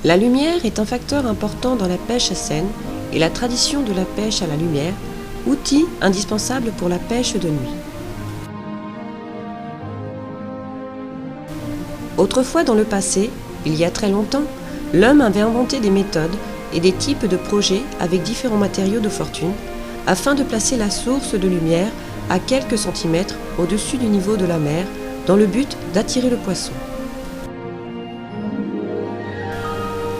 La lumière est un facteur important dans la pêche à senne et la tradition de la pêche à la lumière, outil indispensable pour la pêche de nuit. Autrefois dans le passé, il y a très longtemps, l'homme avait inventé des méthodes et des types de projets avec différents matériaux de fortune afin de placer la source de lumière à quelques centimètres au-dessus du niveau de la mer dans le but d'attirer le poisson.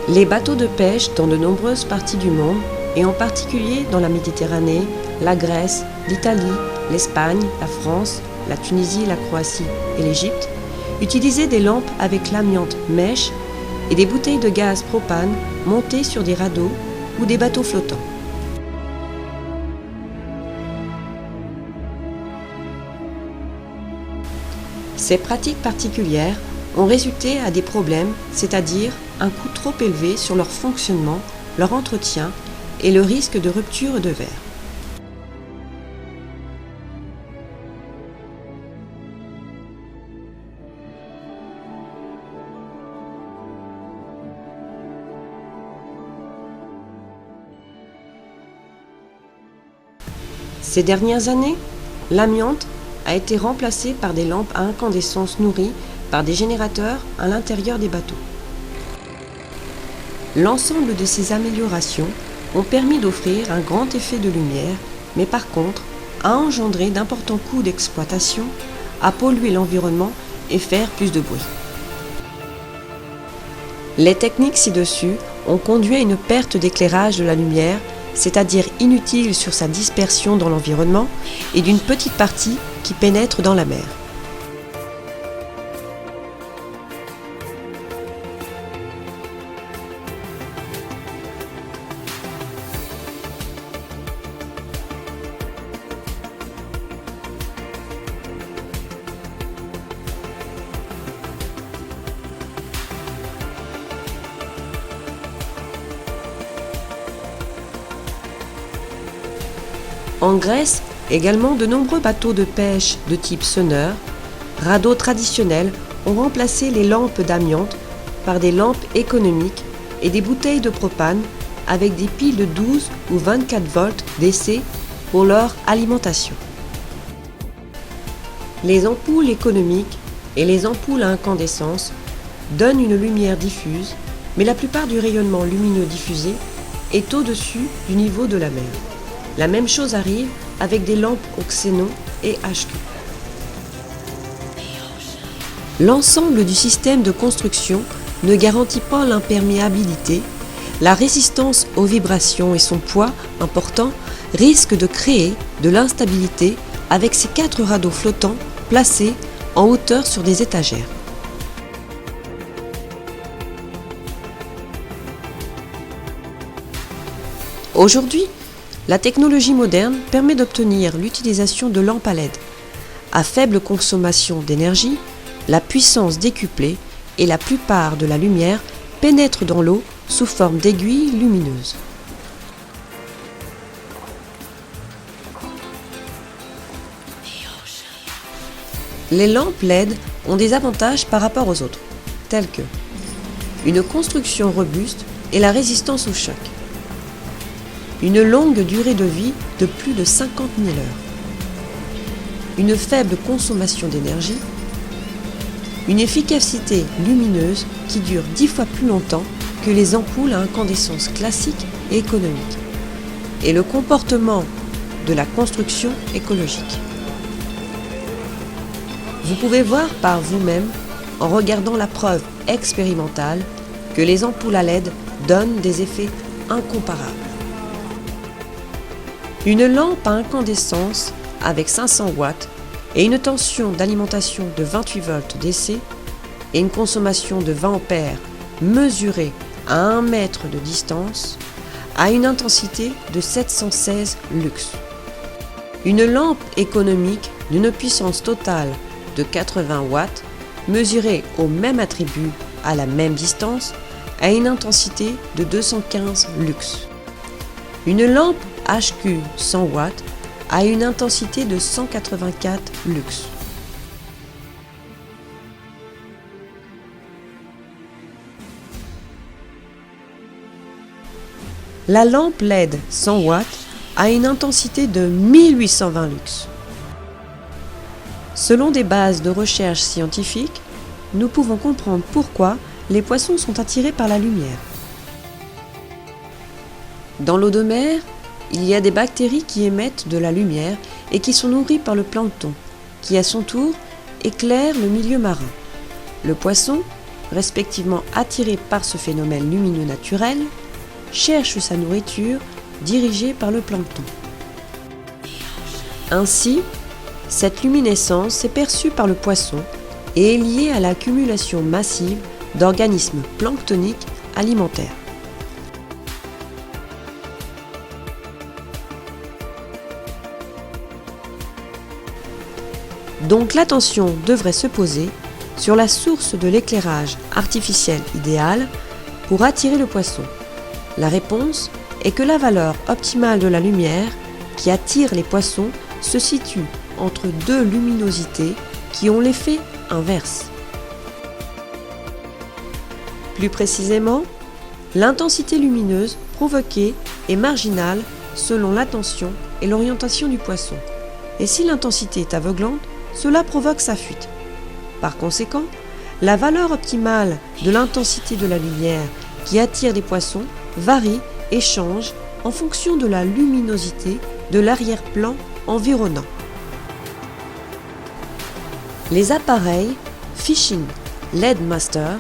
Les bateaux de pêche dans de nombreuses parties du monde, et en particulier dans la Méditerranée, la Grèce, l'Italie, l'Espagne, la France, la Tunisie, la Croatie et l'Égypte, utilisaient des lampes avec l'amiante mèche et des bouteilles de gaz propane montées sur des radeaux ou des bateaux flottants. Ces pratiques particulières ont résulté à des problèmes, c'est-à-dire un coût trop élevé sur leur fonctionnement, leur entretien et le risque de rupture de verre. Ces dernières années, l'amiante a été remplacée par des lampes à incandescence nourries par des générateurs à l'intérieur des bateaux. L'ensemble de ces améliorations ont permis d'offrir un grand effet de lumière, mais par contre, a engendré d'importants coûts d'exploitation, a pollué l'environnement et faire plus de bruit. Les techniques ci-dessus ont conduit à une perte d'éclairage de la lumière, c'est-à-dire inutile sur sa dispersion dans l'environnement, et d'une petite partie qui pénètre dans la mer. En Grèce, également, de nombreux bateaux de pêche de type sonneur, radeaux traditionnels, ont remplacé les lampes d'amiante par des lampes économiques et des bouteilles de propane avec des piles de 12 ou 24 volts d'essai pour leur alimentation. Les ampoules économiques et les ampoules à incandescence donnent une lumière diffuse, mais la plupart du rayonnement lumineux diffusé est au-dessus du niveau de la mer. La même chose arrive avec des lampes au xénon et HQ. L'ensemble du système de construction ne garantit pas l'imperméabilité, la résistance aux vibrations et son poids important risquent de créer de l'instabilité avec ces 4 radeaux flottants placés en hauteur sur des étagères. Aujourd'hui, la technologie moderne permet d'obtenir l'utilisation de lampes à LED. À faible consommation d'énergie, la puissance décuplée et la plupart de la lumière pénètrent dans l'eau sous forme d'aiguilles lumineuses. Les lampes LED ont des avantages par rapport aux autres, tels que une construction robuste et la résistance au choc, une longue durée de vie de plus de 50 000 heures, une faible consommation d'énergie, une efficacité lumineuse qui dure 10 fois plus longtemps que les ampoules à incandescence classiques et économiques, et le comportement de la construction écologique. Vous pouvez voir par vous-même, en regardant la preuve expérimentale, que les ampoules à LED donnent des effets incomparables. Une lampe à incandescence avec 500 watts et une tension d'alimentation de 28 volts d'essai et une consommation de 20 ampères mesurée à 1 mètre de distance a une intensité de 716 lux. Une lampe économique d'une puissance totale de 80 watts mesurée au même attribut à la même distance a une intensité de 215 lux. Une lampe HQ 100 watts a une intensité de 184 lux. la lampe LED 100 watts a une intensité de 1820 lux. Selon des bases de recherche scientifiques, nous pouvons comprendre pourquoi les poissons sont attirés par la lumière. Dans l'eau de mer, il y a des bactéries qui émettent de la lumière et qui sont nourries par le plancton, qui à son tour éclaire le milieu marin. Le poisson, respectivement attiré par ce phénomène lumineux naturel, cherche sa nourriture dirigée par le plancton. Ainsi, cette luminescence est perçue par le poisson et est liée à l'accumulation massive d'organismes planctoniques alimentaires. Donc l'attention devrait se poser sur la source de l'éclairage artificiel idéal pour attirer le poisson. La réponse est que la valeur optimale de la lumière qui attire les poissons se situe entre deux luminosités qui ont l'effet inverse. Plus précisément, l'intensité lumineuse provoquée est marginale selon l'attention et l'orientation du poisson. Et si l'intensité est aveuglante, cela provoque sa fuite. Par conséquent, la valeur optimale de l'intensité de la lumière qui attire les poissons varie et change en fonction de la luminosité de l'arrière-plan environnant. Les appareils Fishing LED Master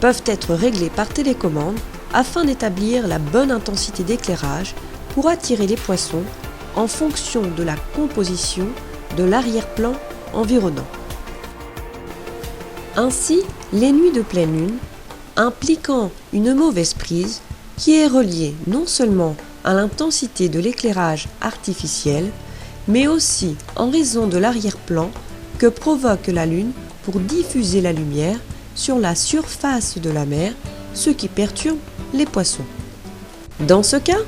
peuvent être réglés par télécommande afin d'établir la bonne intensité d'éclairage pour attirer les poissons en fonction de la composition de l'arrière-plan environnant. Ainsi, les nuits de pleine lune, impliquant une mauvaise prise qui est reliée non seulement à l'intensité de l'éclairage artificiel, mais aussi en raison de l'arrière-plan que provoque la lune pour diffuser la lumière sur la surface de la mer, ce qui perturbe les poissons. Dans ce cas,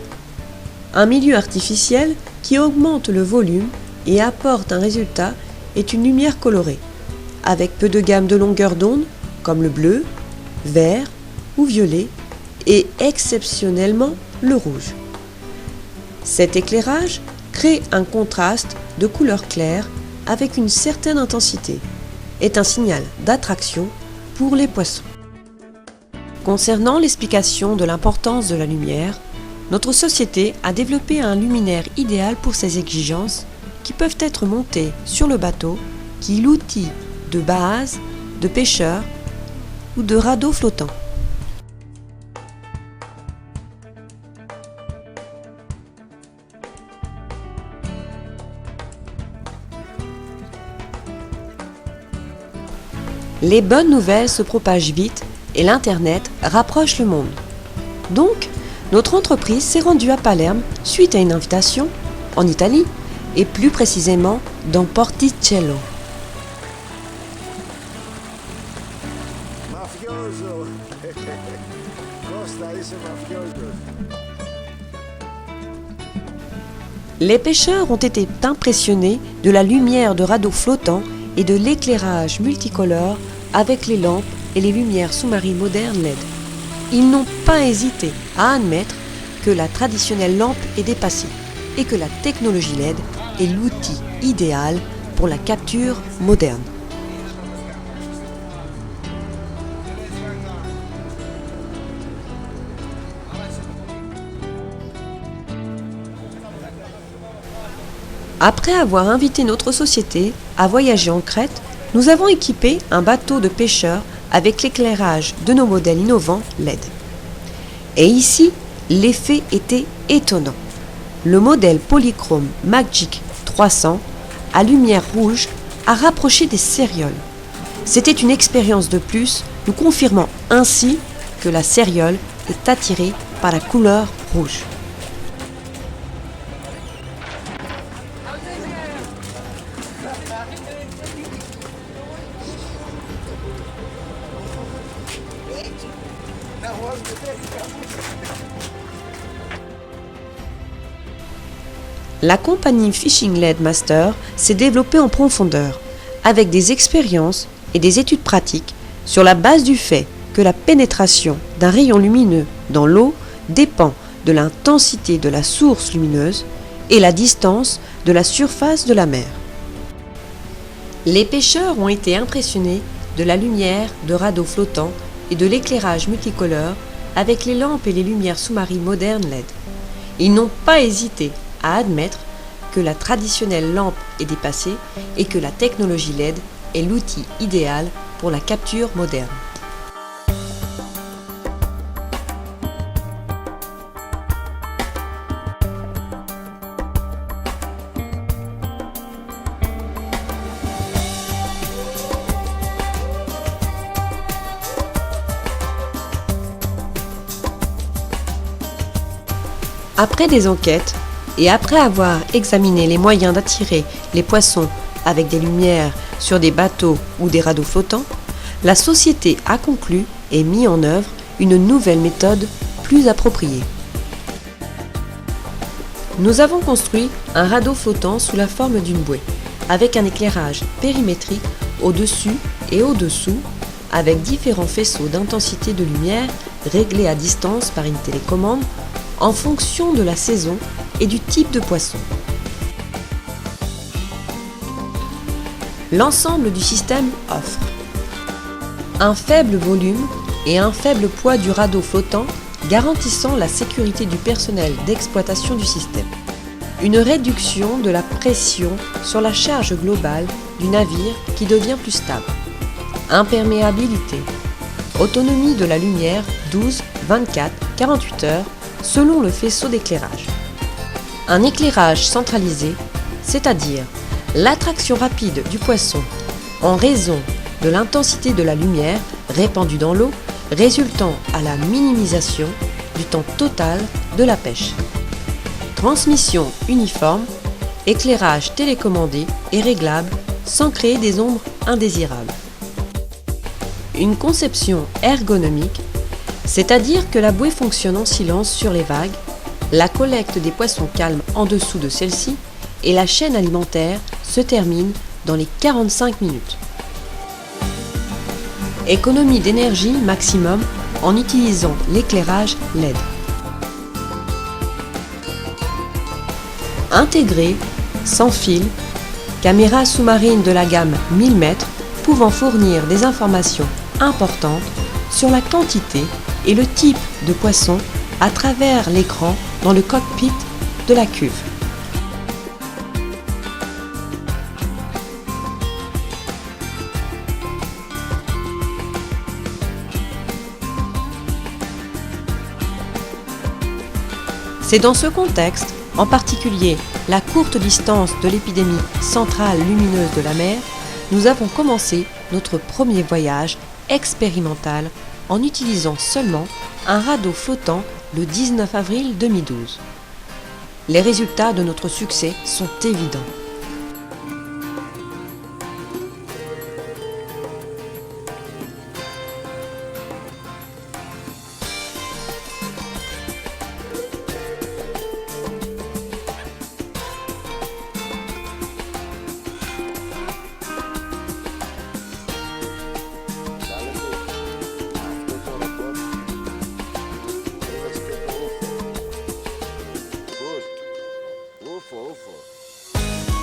un milieu artificiel qui augmente le volume et apporte un résultat est une lumière colorée, avec peu de gamme de longueur d'onde, comme le bleu, vert ou violet, et exceptionnellement le rouge. Cet éclairage crée un contraste de couleur claire avec une certaine intensité, est un signal d'attraction pour les poissons. Concernant l'explication de l'importance de la lumière, notre société a développé un luminaire idéal pour ces exigences qui peuvent être montés sur le bateau qui est l'outil de base de pêcheurs ou de radeaux flottants. Les bonnes nouvelles se propagent vite et l'Internet rapproche le monde. Donc, notre entreprise s'est rendue à Palerme suite à une invitation en Italie et plus précisément dans Porticello. Mafioso! Costa is a mafioso. Les pêcheurs ont été impressionnés de la lumière de radeaux flottants et de l'éclairage multicolore avec les lampes et les lumières sous-marines modernes LED. Ils n'ont pas hésité à admettre que la traditionnelle lampe est dépassée et que la technologie LED est l'outil idéal pour la capture moderne. Après avoir invité notre société à voyager en Crète, nous avons équipé un bateau de pêcheurs avec l'éclairage de nos modèles innovants LED. Et ici, l'effet était étonnant. Le modèle polychrome Magic 300 à lumière rouge a rapproché des cérioles. C'était une expérience de plus, nous confirmant ainsi que la cériole est attirée par la couleur rouge. La compagnie Fishing LED Master s'est développée en profondeur, avec des expériences et des études pratiques sur la base du fait que la pénétration d'un rayon lumineux dans l'eau dépend de l'intensité de la source lumineuse et la distance de la surface de la mer. Les pêcheurs ont été impressionnés de la lumière de radeaux flottants et de l'éclairage multicolore avec les lampes et les lumières sous-marines modernes LED. Ils n'ont pas hésité à admettre que la traditionnelle lampe est dépassée et que la technologie LED est l'outil idéal pour la capture moderne. Après des enquêtes et après avoir examiné les moyens d'attirer les poissons avec des lumières sur des bateaux ou des radeaux flottants, la société a conclu et mis en œuvre une nouvelle méthode plus appropriée. Nous avons construit un radeau flottant sous la forme d'une bouée, avec un éclairage périmétrique au-dessus et au-dessous, avec différents faisceaux d'intensité de lumière réglés à distance par une télécommande en fonction de la saison et du type de poisson. L'ensemble du système offre un faible volume et un faible poids du radeau flottant garantissant la sécurité du personnel d'exploitation du système, une réduction de la pression sur la charge globale du navire qui devient plus stable, imperméabilité, autonomie de la lumière 12, 24, 48 heures selon le faisceau d'éclairage. Un éclairage centralisé, c'est-à-dire l'attraction rapide du poisson en raison de l'intensité de la lumière répandue dans l'eau, résultant à la minimisation du temps total de la pêche. Transmission uniforme, éclairage télécommandé et réglable sans créer des ombres indésirables. Une conception ergonomique, c'est-à-dire que la bouée fonctionne en silence sur les vagues, la collecte des poissons calme en dessous de celle-ci et la chaîne alimentaire se termine dans les 45 minutes. Économie d'énergie maximum en utilisant l'éclairage LED. Intégré, sans fil, caméra sous-marine de la gamme 1000 mètres pouvant fournir des informations importantes sur la quantité et le type de poisson à travers l'écran dans le cockpit de la cuve. C'est dans ce contexte, en particulier la courte distance de l'épidémie centrale lumineuse de la mer, nous avons commencé notre premier voyage expérimental en utilisant seulement un radeau flottant le 19 avril 2012. Les résultats de notre succès sont évidents. Ufa, ufa.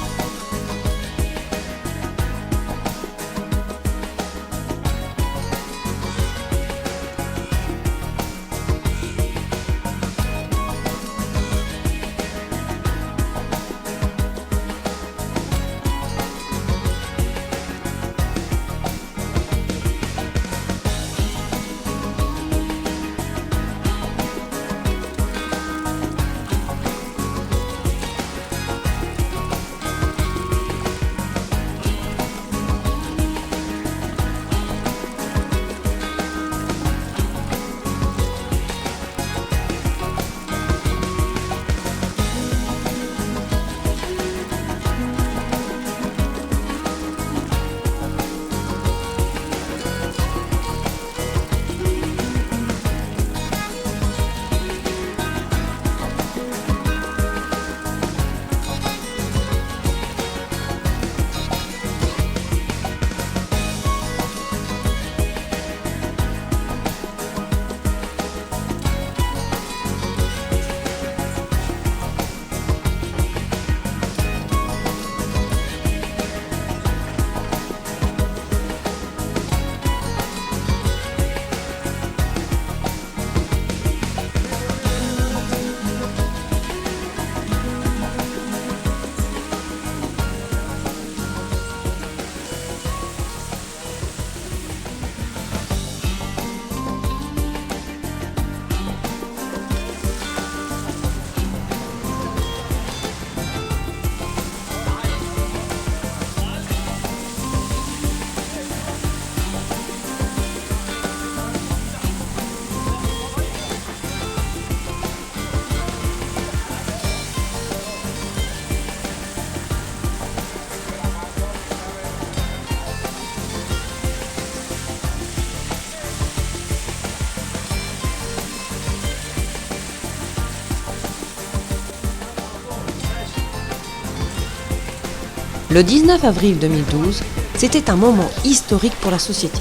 Le 19 avril 2012, c'était un moment historique pour la société,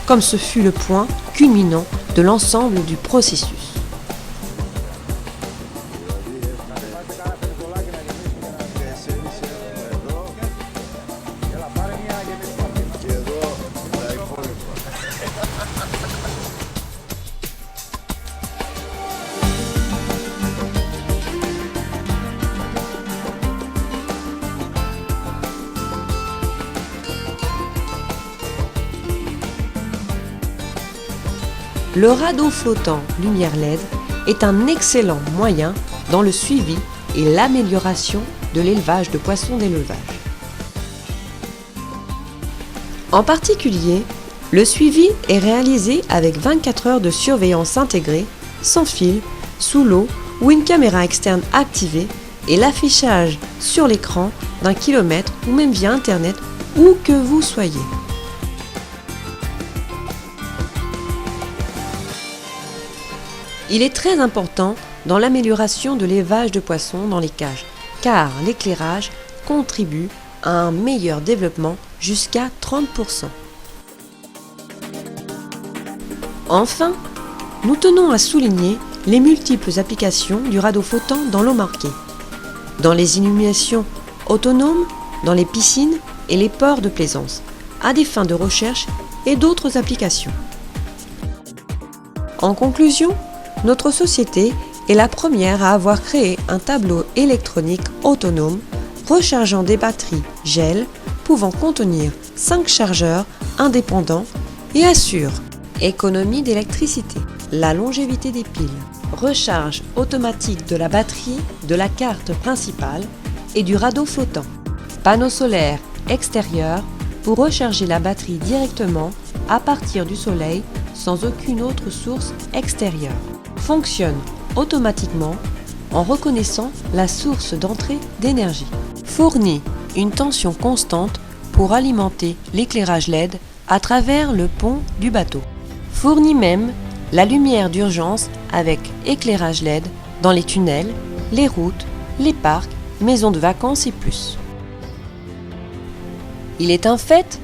comme ce fut le point culminant de l'ensemble du processus. Le radeau flottant lumière LED est un excellent moyen dans le suivi et l'amélioration de l'élevage de poissons d'élevage. En particulier, le suivi est réalisé avec 24 heures de surveillance intégrée, sans fil, sous l'eau ou une caméra externe activée et l'affichage sur l'écran d'un kilomètre ou même via Internet où que vous soyez. Il est très important dans l'amélioration de l'élevage de poissons dans les cages, car l'éclairage contribue à un meilleur développement jusqu'à 30%. Enfin, nous tenons à souligner les multiples applications du radeau flottant dans l'eau marquée, dans les illuminations autonomes, dans les piscines et les ports de plaisance, à des fins de recherche et d'autres applications. En conclusion, notre société est la première à avoir créé un tableau électronique autonome rechargeant des batteries gel pouvant contenir 5 chargeurs indépendants et assure économie d'électricité, la longévité des piles, recharge automatique de la batterie de la carte principale et du radeau flottant, panneau solaire extérieur pour recharger la batterie directement à partir du soleil sans aucune autre source extérieure. Fonctionne automatiquement en reconnaissant la source d'entrée d'énergie. Fournit une tension constante pour alimenter l'éclairage LED à travers le pont du bateau. Fournit même la lumière d'urgence avec éclairage LED dans les tunnels, les routes, les parcs, maisons de vacances et plus. Il est un fait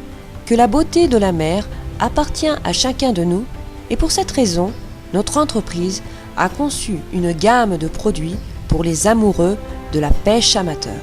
que la beauté de la mer appartient à chacun de nous et pour cette raison, notre entreprise a conçu une gamme de produits pour les amoureux de la pêche amateur.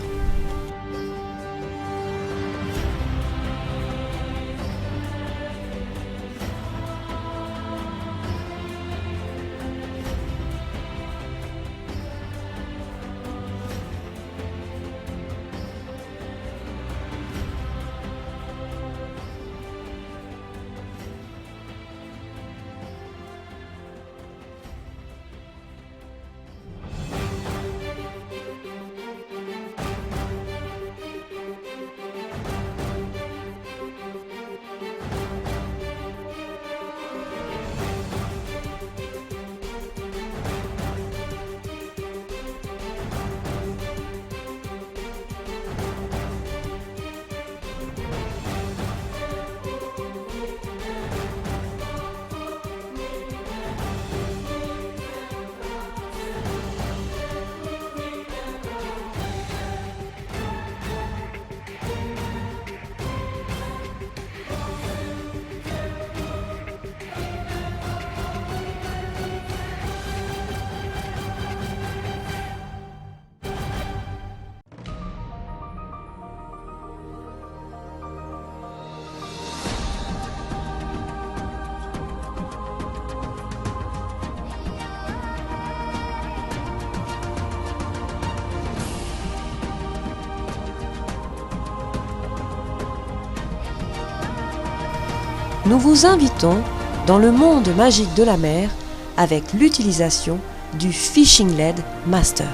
Nous vous invitons dans le monde magique de la mer avec l'utilisation du Fishing LED Master.